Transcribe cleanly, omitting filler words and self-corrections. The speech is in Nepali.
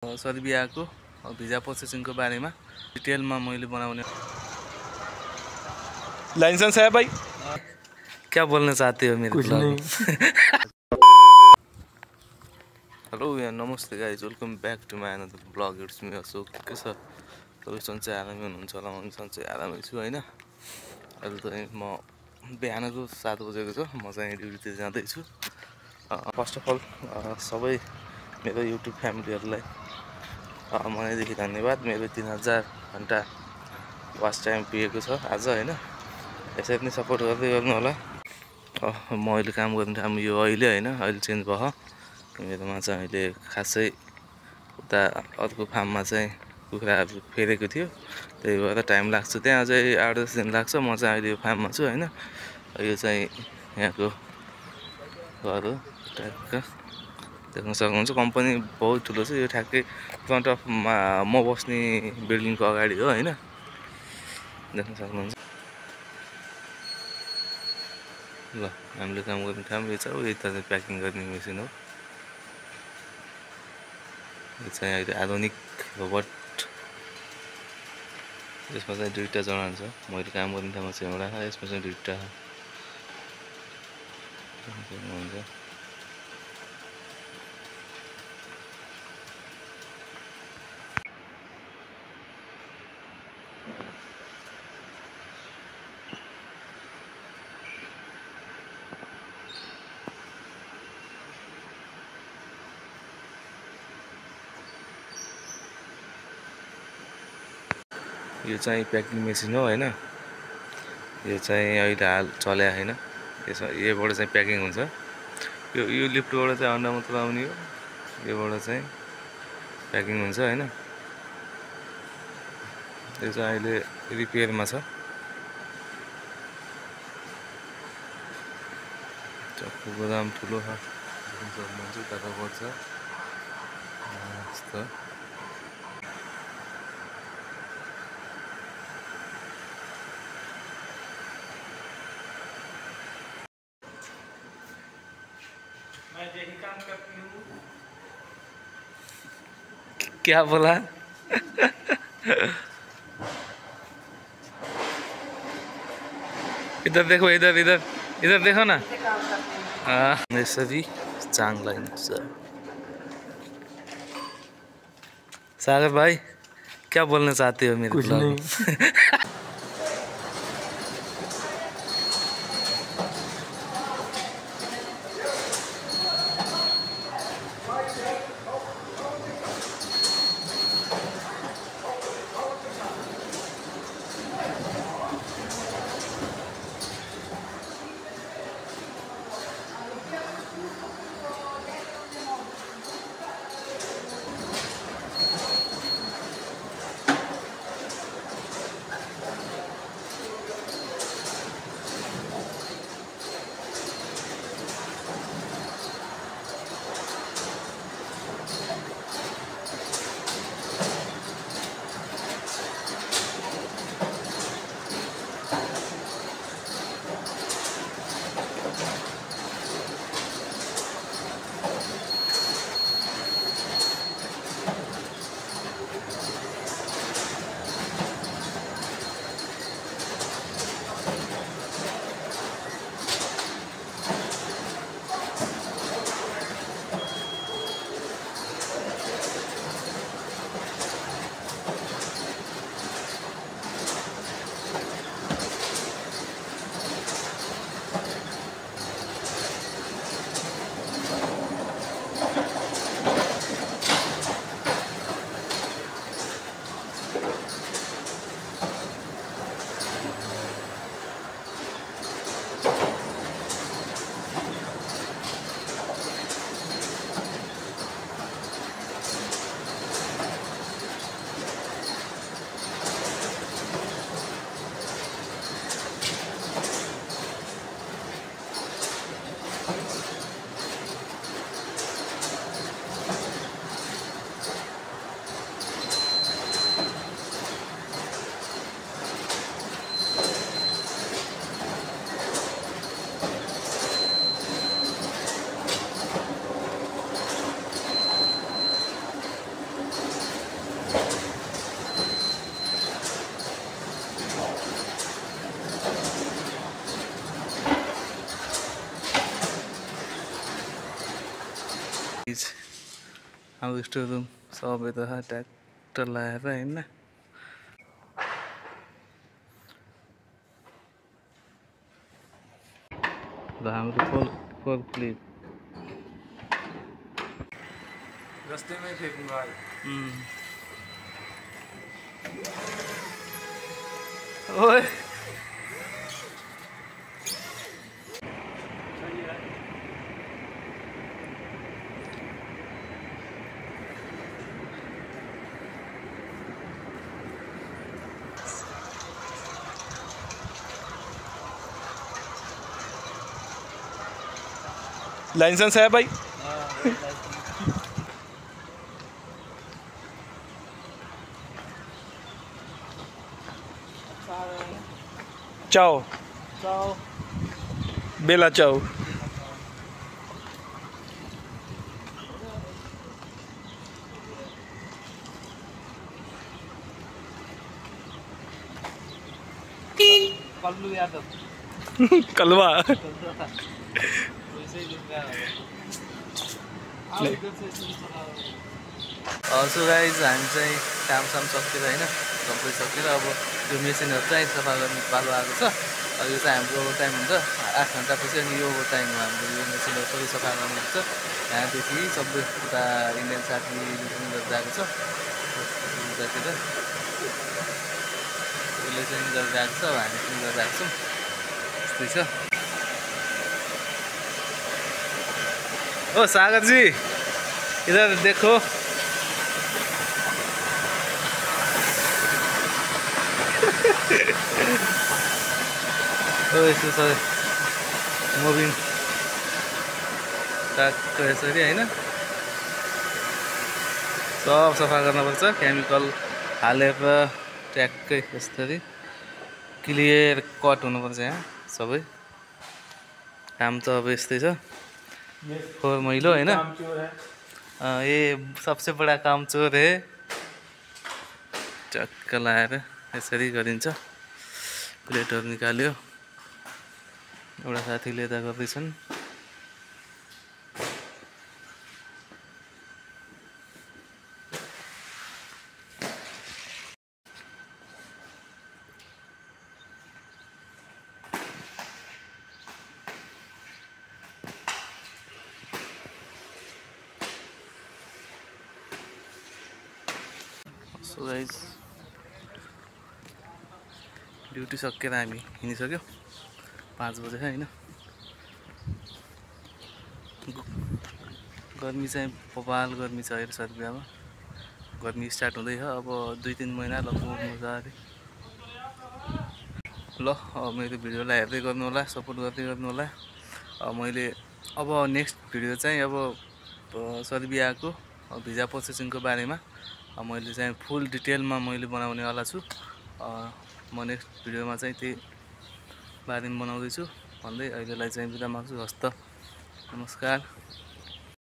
सर्बियाको भिजा प्रोसेसिङको बारेमा डिटेलमा मैले बनाउने। लाइसेंस है भाई? क्या बोलना चाहते हो मेरे ब्लॉग में? हेलो यहाँ नमस्ते guys, welcome back to my another blog. It's me Ashok. के छ तपाईँ सन्चै आरामै हुनुहुन्छ होला? म सन्चै आरामै छु होइन। अहिले चाहिँ म बिहानको 7 बजेको छ, म चाहिँ ड्युटीतिर जाँदैछु। फर्स्ट अफ अल सबै मेरो युट्युब फ्यामिलीहरूलाई मनैदेखि धन्यवाद। मेरो 3000 घन्टा वाच टाइम पुगेको छ आज होइन। यसरी नै सपोर्ट गर्दै गर्नु होला। म अहिले काम गर्ने ठाउँ यो अहिले होइन, अहिले चेन्ज भयो। मेरोमा चाहिँ अहिले खासै उता अर्को फार्ममा चाहिँ कुखुराहरू फेरेको थियो, त्यही भएर टाइम लाग्छ। त्यहाँ चाहिँ 8-10 दिन लाग्छ। म चाहिँ अहिले यो फार्ममा छु होइन। यो चाहिँ यहाँको घर हो, ट्याक्क देख्न सक्नुहुन्छ। कम्पनी बहुत ठुलो छ। यो ठ्याक्कै फ्रन्ट अफ म बस्ने बिल्डिङको अगाडि हो होइन, देख्न सक्नुहुन्छ। ल हामीले काम गर्ने ठाउँ यो छ। यता चाहिँ प्याकिङ गर्ने मेसिन हो। यो चाहिँ अहिले आधुनिक रोबोट। यसमा चाहिँ 2टा जडान छ। मैले काम गर्ने ठाउँमा चाहिँ एउटा, यसमा चाहिँ 2टा हुन्छ। यो चाहिँ प्याकिङ मेसिन हो होइन। यो चाहिँ अहिले हाल चल्या होइन। यसमा यहीबाट चाहिँ प्याकिङ हुन्छ। यो लिफ्टबाट चाहिँ अन्डा मात्र आउने हो। योबाट चाहिँ प्याकिङ हुन्छ होइन। यो चाहिँ अहिले रिपेयरमा छ। चक्कु गोदाम ठुलो छ, देख्न सक्नुहुन्छ। उताबाट छ यस्तो। क्या बोला? इधर देखो, इधर इधर इधर देखो ना। यसरी चाङ लगाइन्छ। सागर भाई क्या बोलना चाहते हो मेरे ब्लॉग में? हाम्रो स्टोर रुम सबै त ट्र्याक्टर लगाएर होइन ल हाम्रो फोर क्लिप रस्तेमै फेक्नु भयो ओए लाइसेंस है भाई चाओ बेला चाओ कल्लू यादव कलवा सो गाइज हामी चाहिँ काम सकेर होइन सबै सकेर अब यो मेसिनहरू चाहिँ सफा गर्ने पालो आएको छ यो चाहिँ हाम्रो ओभर टाइम हुन्छ 8 घन्टापछि अनि यो ओभर टाइम हाम्रो यो मेसिनहरू सबै सफा गर्नु हुन्छ यहाँदेखि सबै उता इन्डियन साथी गरेर आएको छ उतातिर उसले चाहिँ गरेर आएको छ हामी पनि गरेर आएको छौँ यस्तै छ ओ सागर जी इधर देखो यस्तो छ मुभिङ ट्र्याकको यसरी होइन सब सफा गर्नुपर्छ केमिकल हालेर ट्र्याककै यसरी क्लियर कट हुनुपर्छ यहाँ सबै काम त अब यस्तै छ फोहोर मैलो होइन ये सबसे बडा काम चोर है चक्क लाएर यसरी गरिन्छ प्लेटहरू निकाल्यो एउटा साथीले यता गर्दैछन् सो गाइज ड्युटी सकेर हामी हिँडिसक्यो 5 बजे होइन गर्मी चाहिँ बबाल गर्मी छ अहिले सर्बियामा गर्मी स्टार्ट हुँदैछ अब 2-3 महिना लगभग हुन्छ अरे ल मेरो भिडियोलाई हेर्दै गर्नु होला सपोर्ट गर्दै गर्नु होला मैले अब नेक्स्ट भिडियो चाहिँ अब सर्बियाको भिजा प्रोसेसिङको बारेमा मैले चाहिँ फुल डिटेलमा मैले बनाउने वाला छु म नेक्स्ट भिडियोमा चाहिँ त्यही बारेमा बनाउँदैछु भन्दै अहिलेलाई चाहिँ बिदा माग्छु हस्त नमस्कार।